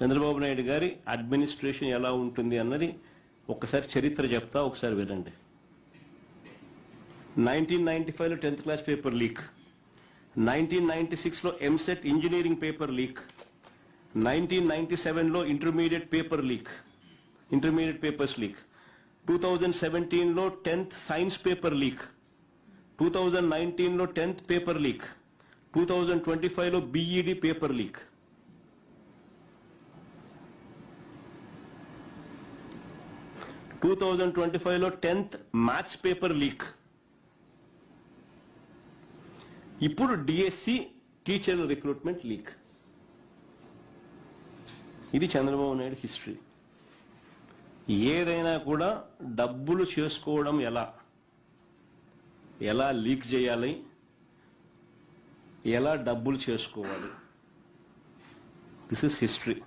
చంద్రబాబు నాయుడు గారి అడ్మినిస్ట్రేషన్ ఎలా ఉంటుంది అన్నది ఒకసారి చరిత్ర చెప్తా, ఒకసారి వినండి. 1995లో 10th క్లాస్ పేపర్ లీక్, 1996లో ఎంసెట్ ఇంజనీరింగ్ పేపర్ లీక్, 1997లో ఇంటర్మీడియట్ పేపర్స్ లీక్, 2017లో 10th సైన్స్ పేపర్ లీక్, 2019లో 10th పేపర్ లీక్, 2025లో బీఈడి పేపర్ లీక్. టూ 2025లో 10th మ్యాథ్స్ పేపర్ లీక్. ఇప్పుడు డిఎస్సి టీచర్ రిక్రూట్మెంట్ లీక్. ఇది చంద్రబాబు నాయుడు హిస్టరీ. ఏదైనా కూడా డబ్బులు చేసుకోవడం ఎలా లీక్ చేయాలి, ఎలా డబ్బులు చేసుకోవాలి, దిస్ ఇస్ హిస్టరీ.